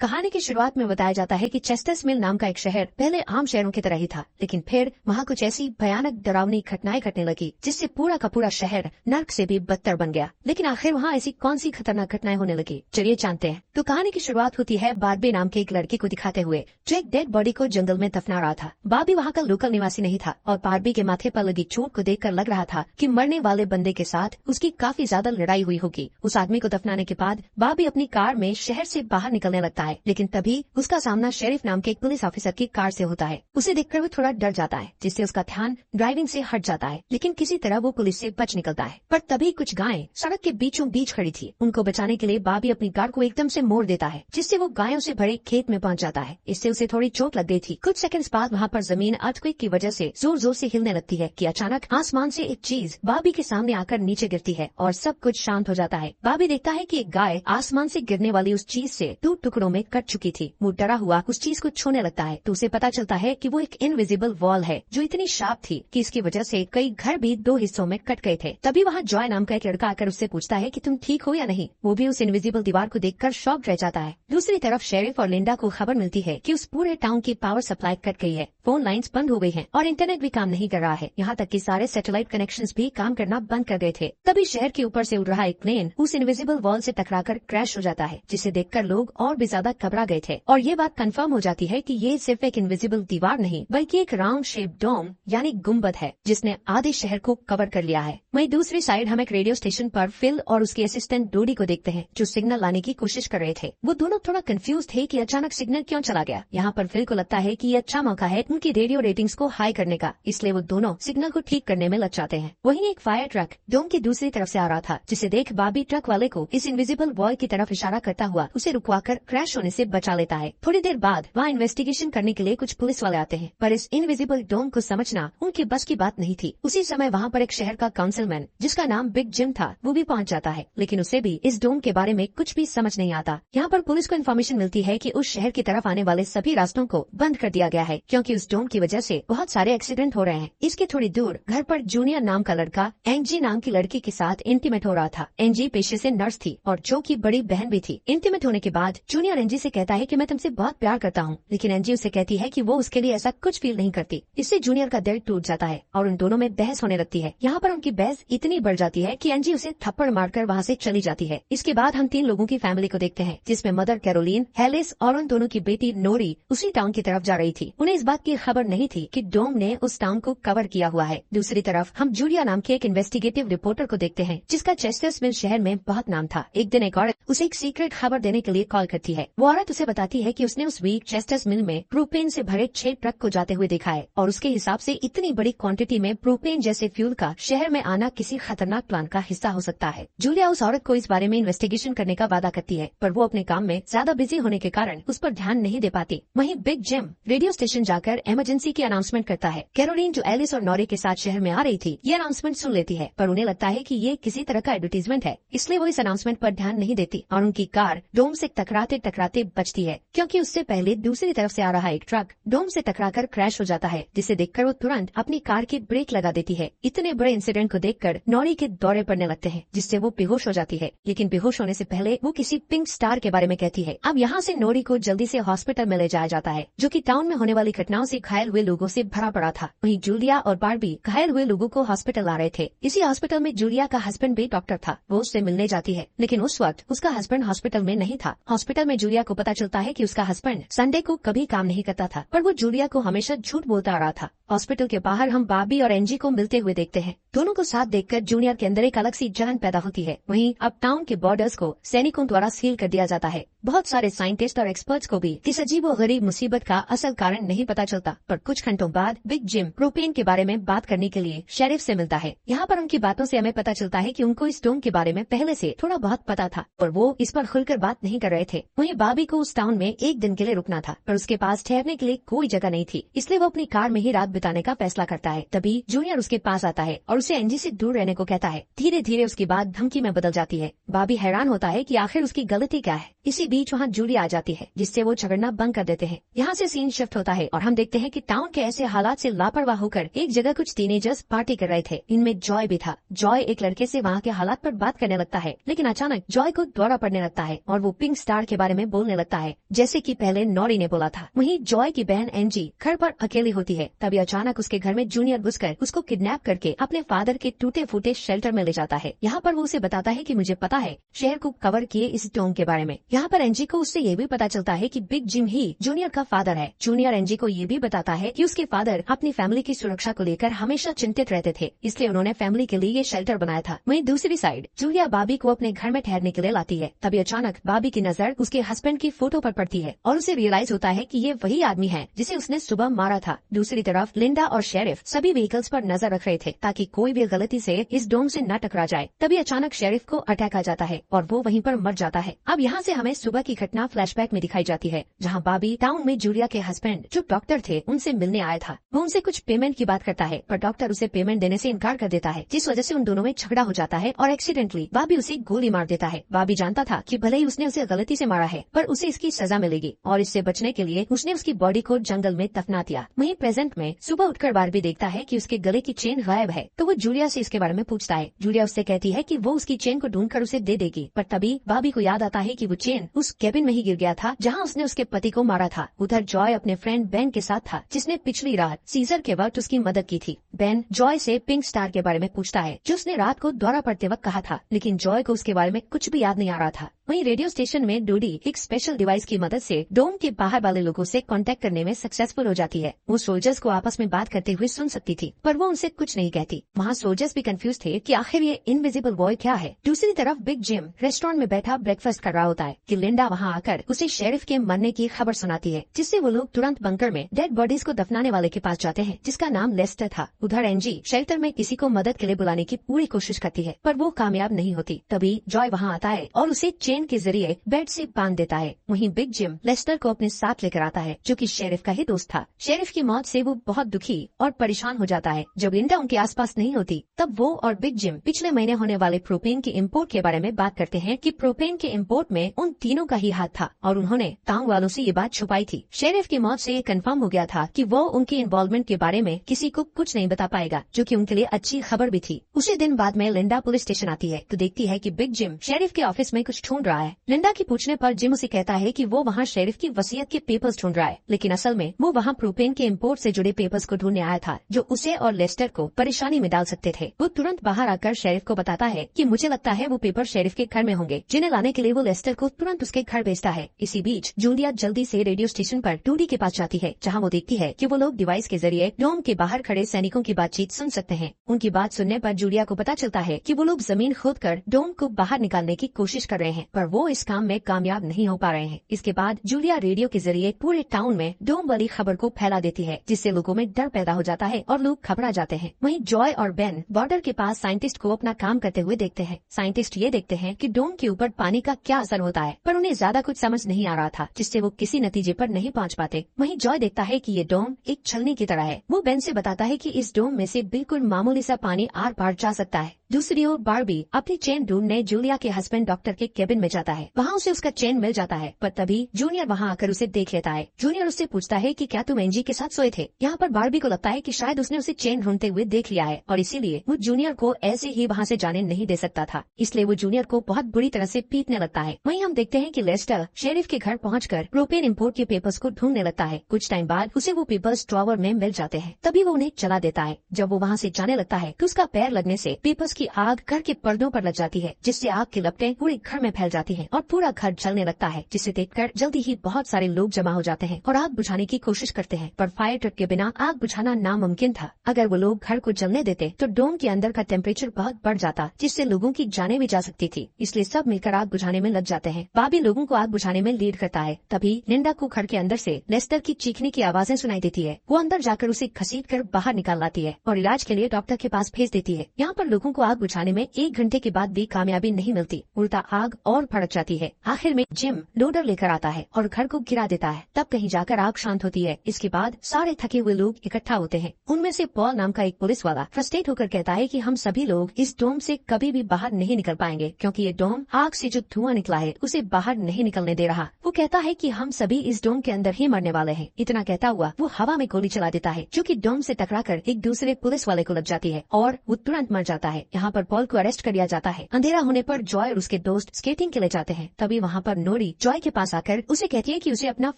कहानी की शुरुआत में बताया जाता है कि चेस्टर्स मिल नाम का एक शहर पहले आम शहरों की तरह ही था, लेकिन फिर वहाँ कुछ ऐसी भयानक डरावनी घटनाएं घटने लगी जिससे पूरा का पूरा शहर नर्क से भी बदतर बन गया। लेकिन आखिर वहाँ ऐसी कौन सी खतरनाक घटनाएं होने लगी, चलिए जानते हैं। तो कहानी की शुरुआत होती है बार्बी नाम के एक लड़की को दिखाते हुए जो एक डेड बॉडी को जंगल में दफना रहा था। बार्बी वहाँ का लोकल निवासी नहीं था और बार्बी के माथे पर लगी चोट को देखकर लग रहा था कि मरने वाले बंदे के साथ उसकी काफी ज्यादा लड़ाई हुई होगी। उस आदमी को दफनाने के बाद बार्बी अपनी कार में शहर से बाहर निकलने लगता है, लेकिन तभी उसका सामना शेरिफ नाम के एक पुलिस ऑफिसर की कार से होता है। उसे देखकर वो थोड़ा डर जाता है, जिससे उसका ध्यान ड्राइविंग से हट जाता है, लेकिन किसी तरह वो पुलिस से बच निकलता है। पर तभी कुछ गायें सड़क के बीचों बीच खड़ी थी। उनको बचाने के लिए बार्बी अपनी कार को एकदम से मोड़ देता है, जिससे वो गायों से भरे खेत में पहुंच जाता है। इससे उसे थोड़ी चोट लग गई थी। कुछ सेकंड्स बाद वहाँ पर जमीन अर्थक्वेक की वजह से जोर जोर से हिलने लगती है कि अचानक आसमान से एक चीज बार्बी के सामने आकर नीचे गिरती है और सब कुछ शांत हो जाता है। बार्बी देखता है कि एक गाय आसमान से गिरने वाली उस चीज से 2 टुकड़ों में कट चुकी थी। वो डरा हुआ उस चीज को छूने लगता है तो उसे पता चलता है कि वो एक इनविजिबल वॉल है जो इतनी शार्प थी कि इसकी वजह से कई घर भी 2 हिस्सों में कट गए थे। तभी वहाँ जॉय नाम का एक लड़का आकर उससे पूछता है कि तुम ठीक हो या नहीं। वो भी उस इनविजिबल दीवार को देखकर शॉक रह जाता है। दूसरी तरफ शेरिफ और लिंडा को खबर मिलती है कि उस पूरे टाउन की पावर सप्लाई कट गई है, फोन लाइंस बंद हो गई हैं और इंटरनेट भी काम नहीं कर रहा है। यहाँ तक कि सारे सैटेलाइट कनेक्शंस भी काम करना बंद कर गए थे। तभी शहर के ऊपर से उड़ रहा एक प्लेन उस इनविजिबल वॉल से टकराकर क्रैश हो जाता है, जिसे देखकर लोग और भी ज्यादा घबरा गए थे। और ये बात कंफर्म हो जाती है कि ये सिर्फ एक इनविजिबल दीवार नहीं बल्कि एक राउंड शेप डोम यानी गुम्बद है जिसने आधे शहर को कवर कर लिया है। वहीं दूसरी साइड हम एक रेडियो स्टेशन पर फिल और उसके असिस्टेंट डोडी को देखते हैं जो सिग्नल लाने की कोशिश कर रहे थे। वो दोनों थोड़ा कंफ्यूज थे कि अचानक सिग्नल क्यों चला गया। यहाँ पर फिल को लगता है कि ये अच्छा मौका है उनकी रेडियो रेटिंग्स को हाई करने का, इसलिए वो दोनों सिग्नल को ठीक करने में लग जाते हैं। वहीं एक फायर ट्रक डोम की दूसरी तरफ से आ रहा था, जिसे देख बार्बी ट्रक वाले को इस इनविजिबल वॉल की तरफ इशारा करता हुआ उसे रुकवाकर क्रैश होने से बचा लेता है। थोड़ी देर बाद वहाँ इन्वेस्टिगेशन करने के लिए कुछ पुलिस वाले आते हैं, पर इस इनविजिबल डोम को समझना उनके बस की बात नहीं थी। उसी समय वहाँ पर एक शहर का काउंसिलमैन जिसका नाम बिग जिम था वो भी पहुँच जाता है, लेकिन उसे भी इस डोम के बारे में कुछ भी समझ नहीं आता। यहाँ पर पुलिस को इन्फॉर्मेशन मिलती है कि उस शहर की तरफ आने वाले सभी रास्तों को बंद कर दिया गया है क्योंकि उस डोम की वजह से बहुत सारे एक्सीडेंट हो रहे हैं। इसके थोड़ी दूर घर पर जूनियर नाम का लड़का एंजी नाम की लड़की के साथ इंटीमेट हो रहा था। एंजी पेशे से नर्स थी और जो की बड़ी बहन भी थी। इंटीमेट होने के बाद जूनियर एंजी से कहता है कि मैं तुमसे बहुत प्यार करता हूँ, लेकिन एंजी उसे कहती है कि वो उसके लिए ऐसा कुछ फील नहीं करती। इससे जूनियर का दिल टूट जाता है और उन दोनों में बहस होने लगती है। यहाँ पर उनकी बहस इतनी बढ़ जाती है कि एंजी उसे थप्पड़ मारकर वहाँ से चली जाती है। इसके बाद हम 3 लोगों की फैमिली को देखते हैं, जिसमें मदर कैरोलीन, हेलिस और उन दोनों की बेटी नोरी उसी टाउन की तरफ जा रही थी। उन्हें इस बात की खबर नहीं थी कि डोम ने उस टाउन को कवर किया हुआ है। दूसरी तरफ हम जूलिया नाम के एक इन्वेस्टिगेटिव रिपोर्टर को देखते हैं जिसका चेस्टर्स मिल शहर में बहुत नाम था। एक दिन एक औरत उसे एक सीक्रेट खबर देने के लिए कॉल करती है। वो औरत उसे बताती है कि उसने उस वीक चेस्टर्स मिल में प्रोपेन से भरे 6 ट्रक को जाते हुए देखा है और उसके हिसाब से इतनी बड़ी क्वांटिटी में प्रोपेन जैसे फ्यूल का शहर में आना किसी खतरनाक प्लान का हिस्सा हो सकता है। जूलिया उस औरत को इस बारे में इन्वेस्टिगेशन करने का वादा करती है, पर वो अपने काम में ज्यादा बिजी होने के कारण उस पर ध्यान नहीं दे पाती। वहीं बिग जिम रेडियो स्टेशन जाकर इमरजेंसी की अनाउंसमेंट करता है। कैरोलीन जो एलिस और नॉरी के साथ शहर में आ रही थी ये अनाउंसमेंट सुन लेती है, पर उन्हें लगता है कि ये किसी तरह का एडवर्टीजमेंट है, इसलिए वो इस अनाउंसमेंट पर ध्यान नहीं देती और उनकी कार डोम से टकराते टकराते बचती है, क्योंकि उससे पहले दूसरी तरफ से आ रहा एक ट्रक डोम से टकराकर क्रैश हो जाता है, जिसे देखकर वो तुरंत अपनी कार की ब्रेक लगा देती है। इतने बड़े इंसिडेंट को देखकर नॉरी के दौरे पड़ने लगते हैं, जिससे वो बेहोश हो जाती है, लेकिन बेहोश होने से पहले वो किसी पिंक स्टार के बारे में कहती है। अब यहाँ से नोरी को जल्दी से हॉस्पिटल में ले जाया जाता है, जो कि टाउन में होने वाली घटनाओं से घायल हुए लोगों से भरा पड़ा था। वहीं जूलिया और बार्बी घायल हुए लोगों को हॉस्पिटल ला रहे थे। इसी हॉस्पिटल में जूलिया का हस्बैंड भी डॉक्टर था। वो उससे मिलने जाती है, लेकिन उस वक्त उसका हस्बैंड हॉस्पिटल में नहीं था। हॉस्पिटल में जूलिया को पता चलता है कि उसका हस्बैंड संडे को कभी काम नहीं करता था, पर वो जूलिया को हमेशा झूठ बोलता आ रहा था। हॉस्पिटल के बाहर हम बार्बी और एंजी को मिलते हुए देखते हैं। दोनों को साथ देखकर जूनियर के अंदर एक अलग सी जलन पैदा होती है। वहीं अब टाउन के बॉर्डर्स को सैनिकों द्वारा सील कर दिया जाता है। बहुत सारे साइंटिस्ट और एक्सपर्ट्स को भी इस अजीब और गरीब मुसीबत का असल कारण नहीं पता चलता, पर कुछ घंटों बाद बिग जिम प्रोपेन के बारे में बात करने के लिए शेरिफ से मिलता है। यहाँ पर उनकी बातों से हमें पता चलता है कि उनको इस डोम के बारे में पहले से थोड़ा बहुत पता था, पर वो इस पर खुलकर बात नहीं कर रहे थे। वहीं बार्बी को उस टाउन में एक दिन के लिए रुकना था, पर उसके पास ठहरने के लिए कोई जगह नहीं थी, इसलिए वो अपनी कार में ही रात बिताने का फैसला करता है। तभी जूनियर उसके पास आता है और उसे एंजी से दूर रहने को कहता है। धीरे धीरे उसकी बात धमकी में बदल जाती है। बार्बी हैरान होता है कि आखिर उसकी गलती क्या है। इसी बीच वहाँ जूली आ जाती है, जिससे वो झगड़ना बंद कर देते हैं। यहाँ से सीन शिफ्ट होता है और हम देखते हैं कि टाउन के ऐसे हालात से लापरवाह होकर एक जगह कुछ टीनेजर्स पार्टी कर रहे थे। इनमें जॉय भी था। जॉय एक लड़के से वहाँ के हालात पर बात करने लगता है, लेकिन अचानक जॉय को दौरा पड़ने लगता है और वो पिंक स्टार के बारे में बोलने लगता है, जैसे कि पहले नॉरी ने बोला था। वहीं जॉय की बहन एंजी घर पर अकेली होती है। तभी अचानक उसके घर में जूनियर घुसकर उसको किडनैप करके अपने फादर के टूटे फूटे शेल्टर में ले जाता है। यहाँ पर वो उसे बताता है कि मुझे पता है शहर को कवर किए इस डोम के बारे में। यहाँ पर एंजी को उससे ये भी पता चलता है कि बिग जिम ही जूनियर का फादर है। जूनियर एंजी को ये भी बताता है कि उसके फादर अपनी फैमिली की सुरक्षा को लेकर हमेशा चिंतित रहते थे, इसलिए उन्होंने फैमिली के लिए ये शेल्टर बनाया था। वहीं दूसरी साइड जूलिया बाबी को अपने घर में ठहरने के लिए लाती है। तभी अचानक बाबी की नजर उसके हस्बैंड की फोटो पर पड़ती है और उसे रियलाइज होता है कि ये वही आदमी है जिसे उसने सुबह मारा था। दूसरी तरफ लिंडा और शेरिफ सभी व्हीकल्स पर नजर रख रहे थे ताकि कोई भी गलती से इस डोम से न टकरा जाए। तभी अचानक शेरिफ को अटैक आ जाता है और वो वहीं पर मर जाता है। अब यहाँ से हमें सुबह की घटना फ्लैशबैक में दिखाई जाती है, जहाँ बाबी टाउन में जूलिया के हस्बैंड जो डॉक्टर थे उनसे मिलने आया था। वो उनसे कुछ पेमेंट की बात करता है, पर डॉक्टर उसे पेमेंट देने से इनकार कर देता है, जिस वजह से उन दोनों में झगड़ा हो जाता है और एक्सीडेंटली बाबी उसे गोली मार देता है। बाबी जानता था कि भले ही उसने उसे गलती से मारा है, पर उसे इसकी सजा मिलेगी और इससे बचने के लिए उसने उसकी बॉडी को जंगल में दफना दिया। वहीं प्रेजेंट में सुबह उठकर बारबी देखता है कि उसके गले की चेन गायब है, तो वो जूलिया से इसके बारे में पूछता है। जूलिया उससे कहती है कि वो उसकी चेन को ढूंढकर उसे दे देगी, पर तभी बाबी को याद आता है कि वो चेन उस केबिन में ही गिर गया था जहाँ उसने उसके पति को मारा था। उधर जॉय अपने फ्रेंड बेन के साथ था, जिसने पिछली रात सीजर के वक्त उसकी मदद की थी। बेन जॉय से पिंक स्टार के बारे में पूछता है, जो उसने रात को दौरा पड़ते वक्त कहा था, लेकिन जॉय को उसके बारे में कुछ भी याद नहीं आ रहा था। वहीं रेडियो स्टेशन में डूडी एक स्पेशल डिवाइस की मदद से डोम के बाहर वाले लोगों से कांटेक्ट करने में सक्सेसफुल हो जाती है। वो सोल्जर्स को आपस में बात करते हुए सुन सकती थी, पर वो उनसे कुछ नहीं कहती। वहाँ सोल्जर्स भी कंफ्यूज थे कि आखिर ये इनविजिबल बॉय क्या है। दूसरी तरफ बिग जिम रेस्टोरेंट में बैठा ब्रेकफास्ट कर रहा होता है कि लिंडा वहाँ आकर उसे शेरिफ के मरने की खबर सुनाती है, जिससे वो लोग तुरंत बंकर में डेड बॉडीज को दफनाने वाले के पास जाते हैं, जिसका नाम लेस्टर था। उधर एंजी शेल्टर में किसी को मदद के लिए बुलाने की पूरी कोशिश करती है, पर वो कामयाब नहीं होती। तभी जॉय वहाँ आता है और उसे चेन के जरिए बेड से बांध देता है। वहीं बिग जिम लेस्टर को अपने साथ लेकर आता है, जो कि शेरिफ का ही दोस्त था। शेरिफ की मौत से वो बहुत दुखी और परेशान हो जाता है। जब लिंडा उनके आसपास नहीं होती, तब वो और बिग जिम पिछले महीने होने वाले प्रोपेन के इम्पोर्ट के बारे में बात करते हैं कि प्रोपेन के इम्पोर्ट में उन तीनों का ही हाथ था और उन्होंने टाउन वालों से ये बात छुपाई थी। शेरिफ की मौत से ये कंफर्म हो गया था कि वो उनकी इन्वॉल्वमेंट के बारे में किसी को कुछ नहीं बता पाएगा, जो कि उनके लिए अच्छी खबर भी थी। उसी दिन बाद में लिंडा पुलिस स्टेशन आती है तो देखती है कि बिग जिम शेरिफ के ऑफिस में कुछ ढूंढ रहा है। लिंडा की पूछने पर जिम उसे कहता है कि वो वहाँ शेरिफ की वसीयत के पेपर्स ढूंढ रहा है, लेकिन असल में वो वहाँ प्रोपेन के इम्पोर्ट से जुड़े पेपर्स को ढूंढने आया था, जो उसे और लेस्टर को परेशानी में डाल सकते थे। वो तुरंत बाहर आकर शेरिफ को बताता है कि मुझे लगता है वो पेपर शेरिफ के घर में होंगे, जिन्हें लाने के लिए वो लेस्टर को तुरंत उसके घर भेजता है। इसी बीच जूलिया जल्दी से रेडियो स्टेशन पर डूडी के पास जाती है, जहाँ वो देखती है कि वो लोग डिवाइस के जरिए डोम के बाहर खड़े सैनिकों की बातचीत सुन सकते हैं। उनकी बात सुनने पर जूलिया को पता चलता है कि वो लोग जमीन खोदकर डोम को बाहर निकालने की कोशिश कर रहे हैं, पर वो इस काम में कामयाब नहीं हो पा रहे हैं। इसके बाद जूलिया रेडियो के जरिए पूरे टाउन में डोम वाली खबर को फैला देती है, जिससे लोगों में डर पैदा हो जाता है और लोग घबरा जाते हैं। वहीं जॉय और बेन बॉर्डर के पास साइंटिस्ट को अपना काम करते हुए देखते हैं। साइंटिस्ट ये देखते हैं कि डोम के ऊपर पानी का क्या असर होता है, पर उन्हें ज्यादा कुछ समझ नहीं आ रहा था, जिससे वो किसी नतीजे पर नहीं पहुंच पाते। वहीं जॉय देखता है कि ये डोम एक छलनी की तरह है। वो बेन से बताता है कि इस डोम में से बिल्कुल मामूली सा पानी आर पार जा सकता है। दूसरी ओर बारबी अपनी चेन ढूंढने जूलिया के हस्बैंड डॉक्टर के केबिन में जाता है। वहाँ उसे उसका चेन मिल जाता है, पर तभी जूनियर वहाँ आकर उसे देख लेता है। जूनियर उससे पूछता है कि क्या तुम एंजी के साथ सोए थे। यहाँ पर बारबी को लगता है कि शायद उसने उसे चेन ढूंढते हुए देख लिया है और इसीलिए वो जूनियर को ऐसे ही वहाँ से जाने नहीं दे सकता था, इसलिए वो जूनियर को बहुत बुरी तरह से पीटने लगता है। वहीं हम देखते हैं कि लेस्टर शेरिफ के घर पहुंचकर प्रोपेन इम्पोर्ट के पेपर्स को ढूंढने लगता है। कुछ टाइम बाद उसे वो पेपर्स ड्रॉवर में मिल जाते हैं, तभी वो उन्हें जला देता है। जब वो वहाँ से जाने लगता है तो उसका पैर लगने से पेपर्स की आग घर के पर्दों पर लग जाती है, जिससे आग की लपटें पूरे घर में फैल जाती हैं और पूरा घर जलने लगता है, जिसे देखकर जल्दी ही बहुत सारे लोग जमा हो जाते हैं और आग बुझाने की कोशिश करते हैं, पर फायर ट्रक के बिना आग बुझाना नामुमकिन था। अगर वो लोग घर को जलने देते तो डोम के अंदर का टेम्परेचर बहुत बढ़ जाता, जिससे लोगों की जाने भी जा सकती थी, इसलिए सब मिलकर आग बुझाने में लग जाते हैं। बाबी लोगों को आग बुझाने में लीड करता है। तभी लिंडा को घर के अंदर से लेस्टर की चीखने की आवाजें सुनाई देती है। वो अंदर जाकर उसे घसीट कर बाहर निकाल लाती है और इलाज के लिए डॉक्टर के पास भेज देती है। यहाँ पर लोगों को आग बुझाने में 1 घंटे के बाद भी कामयाबी नहीं मिलती, उल्टा आग और भड़क जाती है। आखिर में जिम लोडर लेकर आता है और घर को गिरा देता है। तब कहीं जाकर आग शांत होती है। इसके बाद सारे थके हुए लोग इकट्ठा होते हैं। उनमें से पॉल नाम का एक पुलिस वाला फ्रस्ट्रेट होकर कहता है कि हम सभी लोग इस डोम से कभी भी बाहर नहीं निकल पाएंगे, क्योंकि ये डोम आग से जो धुआं निकला है उसे बाहर नहीं निकलने दे रहा। वो कहता है कि हम सभी इस डोम के अंदर ही मरने वाले हैं। इतना कहता हुआ वो हवा में गोली चला देता है, जो कि डोम से टकराकर एक दूसरे पुलिस वाले को लग जाती है और वो तुरंत मर जाता है। यहाँ पर पॉल को अरेस्ट कर लिया जाता है। अंधेरा होने पर जॉय और उसके दोस्त स्केटिंग के लिए जाते हैं। तभी वहाँ पर नोरी जॉय के पास आकर उसे कहती है कि उसे अपना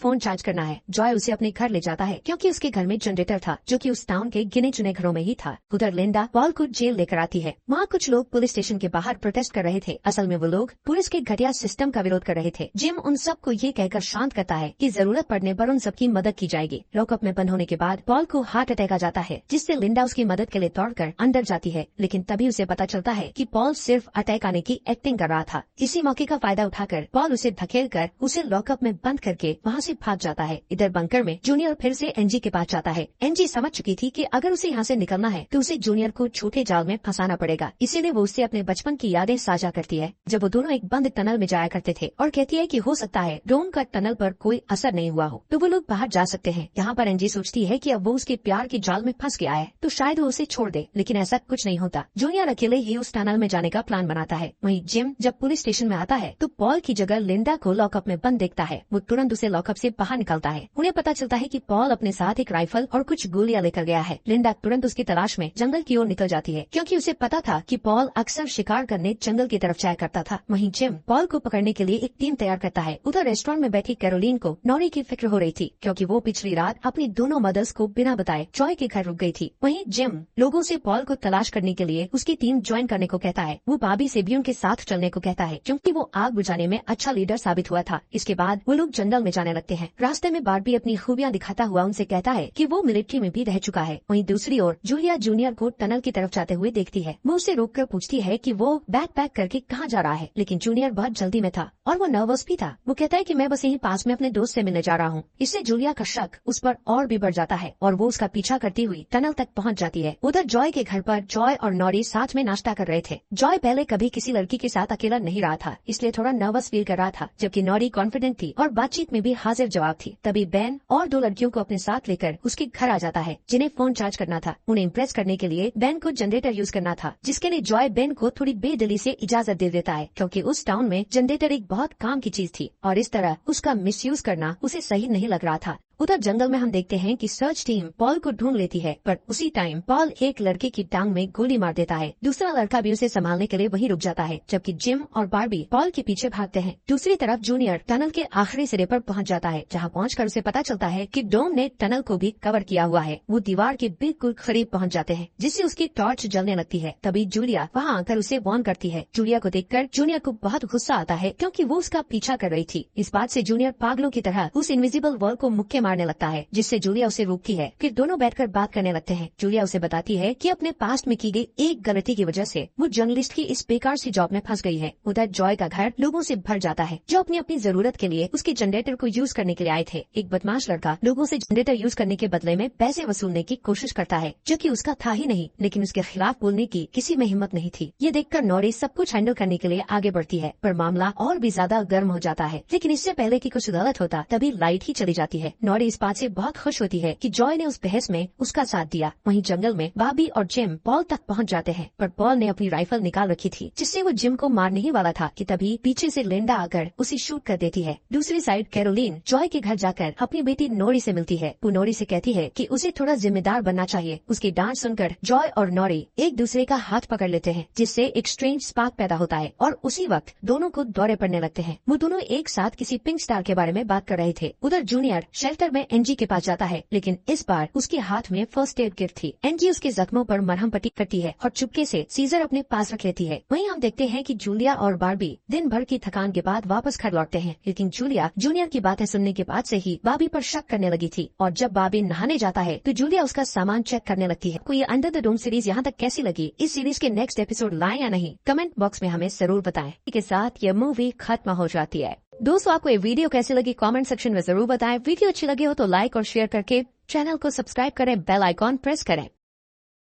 फोन चार्ज करना है। जॉय उसे अपने घर ले जाता है, क्योंकि उसके घर में जनरेटर था, जो कि उस टाउन के गिने चुने घरों में ही था। उधर लिंडा पॉल को जेल लेकर आती है। वहाँ कुछ लोग पुलिस स्टेशन के बाहर प्रोटेस्ट कर रहे थे। असल में वो लोग पुलिस के घटिया सिस्टम का विरोध कर रहे थे। जिम उन सबको ये कहकर शांत करता है कि जरूरत पड़ने पर उन सबकी मदद की जाएगी। लॉकअप में बंद होने के बाद पॉल को हार्ट अटैक आ जाता है, जिससे लिंडा उसकी मदद के लिए दौड़कर अंदर जाती है। लेकिन तभी उसे पता चलता है कि पॉल सिर्फ अटैक आने की एक्टिंग कर रहा था। इसी मौके का फायदा उठाकर पॉल उसे धकेलकर उसे लॉकअप में बंद करके वहाँ से भाग जाता है। इधर बंकर में जूनियर फिर से एनजी के पास जाता है। एनजी समझ चुकी थी कि अगर उसे यहाँ से निकलना है तो उसे जूनियर को छोटे जाल में फंसाना पड़ेगा, इसीलिए वो उससे अपने बचपन की यादें साझा करती है, जब वो दोनों एक बंद टनल में जाया करते थे, और कहती है कि हो सकता है डोम का टनल पर कोई असर नहीं हुआ हो तो वो लोग बाहर जा सकते हैं। यहाँ पर एनजी सोचती है कि अब वो उसके प्यार के जाल में फंस गया है तो शायद वो उसे छोड़ दे, लेकिन ऐसा कुछ नहीं होता। जूनियर अकेले ही उस टनल में जाने का प्लान बनाता है। वहीं जिम जब पुलिस स्टेशन में आता है तो पॉल की जगह लिंडा को लॉकअप में बंद देखता है। वो तुरंत उसे लॉकअप से बाहर निकलता है। उन्हें पता चलता है कि पॉल अपने साथ एक राइफल और कुछ गोलियां लेकर गया है। लिंडा तुरंत उसकी तलाश में जंगल की ओर निकल जाती है, क्योंकि उसे पता था कि पॉल अक्सर शिकार करने जंगल की तरफ जाया करता था। वहीं जिम पॉल को पकड़ने के लिए एक टीम तैयार करता है। उधर रेस्टोरेंट में बैठी कैरोलीन को नॉरी की फिक्र हो रही थी, क्योंकि वो पिछली रात अपनी दोनों मदर्स को बिना बताए जॉय के घर रुक गई थी। वहीं जिम लोगों से पॉल को तलाश करने के लिए उसकी टीम ज्वाइन करने को कहता है। वो बाबी से भी उनके साथ चलने को कहता है, क्योंकि वो आग बुझाने में अच्छा लीडर साबित हुआ था। इसके बाद वो लोग जंगल में जाने लगते हैं। रास्ते में बार्बी अपनी खूबियां दिखाता हुआ उनसे कहता है कि वो मिलिट्री में भी रह चुका है। वहीं दूसरी ओर जूलिया जूनियर को टनल की तरफ जाते हुए देखती है। वो उसे रोककर पूछती है कि वो बैग पैक करके कहाँ जा रहा है, लेकिन जूनियर बहुत जल्दी में था और वो नर्वस भी था। वो कहता है कि मैं बस यहीं पास में अपने दोस्त से मिलने जा रहा हूँ। इससे जूलिया का शक उस पर और भी बढ़ जाता है और वो उसका पीछा करती हुई टनल तक पहुँच जाती है। उधर जॉय के घर पर जॉय और नॉरी साथ में नाश्ता कर रहे थे। जॉय पहले कभी किसी लड़की के साथ अकेला नहीं रहा था, इसलिए थोड़ा नर्वस फील कर रहा था, जबकि नॉरी कॉन्फिडेंट थी और बातचीत में भी हाजिर जवाब थी। तभी बेन और 2 लड़कियों को अपने साथ लेकर उसके घर आ जाता है, जिन्हें फोन चार्ज करना था। उन्हें इम्प्रेस करने के लिए बेन को जनरेटर यूज करना था, जिसके लिए जॉय बेन को थोड़ी बेदिली से इजाजत दे देता है, क्योंकि उस टाउन में जनरेटर एक बहुत काम की चीज थी और इस तरह उसका मिसयूज करना उसे सही नहीं लग रहा था। उधर जंगल में हम देखते हैं कि सर्च टीम पॉल को ढूंढ लेती है, पर उसी टाइम पॉल एक लड़के की टांग में गोली मार देता है। दूसरा लड़का भी उसे संभालने के लिए वहीं रुक जाता है, जबकि जिम और बार्बी पॉल के पीछे भागते हैं। दूसरी तरफ जूनियर टनल के आखिरी सिरे पर पहुंच जाता है, जहां पहुंचकर उसे पता चलता है कि डोम ने टनल को भी कवर किया हुआ है। वो दीवार के बिल्कुल करीब पहुंच जाते हैं, जिससे उसकी टॉर्च जलने लगती है। तभी जूलिया वहां आकर उसे वार्न करती है। जूलिया को देखकर जूनियर को बहुत गुस्सा आता है, क्योंकि वो उसका पीछा कर रही थी। इस बात से जूनियर पागलों की तरह उस इनविजिबल वॉल को मुक्के मारने लगता है, जिससे जूलिया उसे रोकती है। फिर दोनों बैठकर बात करने लगते हैं। जूलिया उसे बताती है कि अपने पास्ट में की गई एक गलती की वजह से वो जर्नलिस्ट की इस बेकार सी जॉब में फंस गई है। उधर जॉय का घर लोगों से भर जाता है, जो अपनी अपनी जरूरत के लिए उसके जनरेटर को यूज करने के लिए आए थे। एक बदमाश लड़का लोगों से जनरेटर यूज करने के बदले में पैसे वसूलने की कोशिश करता है, जो कि उसका था ही नहीं, लेकिन उसके खिलाफ बोलने की किसी में हिम्मत नहीं थी। ये देखकर नॉरी सब कुछ हैंडल करने के लिए आगे बढ़ती है, पर मामला और भी ज्यादा गर्म हो जाता है। लेकिन इससे पहले कि कुछ गलत होता तभी लाइट ही चली जाती है। नॉरी इस बात से बहुत खुश होती है कि जॉय ने उस बहस में उसका साथ दिया। वहीं जंगल में बाबी और जिम पॉल तक पहुंच जाते हैं, पर पॉल ने अपनी राइफल निकाल रखी थी, जिससे वो जिम को मारने ही वाला था कि तभी पीछे से लिंडा आकर उसे शूट कर देती है। दूसरी साइड कैरोलीन जॉय के घर जाकर अपनी बेटी नोरी से मिलती है। वो नोरी से कहती है कि उसे थोड़ा जिम्मेदार बनना चाहिए। उसकी डांट सुनकर जॉय और नोरी एक दूसरे का हाथ पकड़ लेते हैं, जिससे एक स्ट्रेंज स्पार्क पैदा होता है और उसी वक्त दोनों को दौरे पड़ने लगते हैं। वो दोनों एक साथ किसी पिंक स्टार के बारे में बात कर रहे थे। उधर जूनियर शेल्टर में एनजी के पास जाता है, लेकिन इस बार उसके हाथ में फर्स्ट एड किट थी। एनजी उसके जख्मों पर मरहम पट्टी करती है और चुपके से सीजर अपने पास रख लेती है। वहीं हम देखते हैं कि जूलिया और बार्बी दिन भर की थकान के बाद वापस घर लौटते हैं, लेकिन जूलिया जूनियर की बातें सुनने के बाद से ही बार्बी पर शक करने लगी थी और जब बार्बी नहाने जाता है तो जूलिया उसका सामान चेक करने लगती है। कोई अंडर द डोम सीरीज यहाँ तक कैसी लगी, इस सीरीज के नेक्स्ट एपिसोड लाएं या नहीं, कमेंट बॉक्स में हमें जरूर बताएं। के साथ ये मूवी खत्म हो जाती है। दोस्तों, आपको ये वीडियो कैसी लगी कमेंट सेक्शन में जरूर बताएं। वीडियो अच्छी लगी हो तो लाइक और शेयर करके चैनल को सब्सक्राइब करें, बेल आइकॉन प्रेस करें।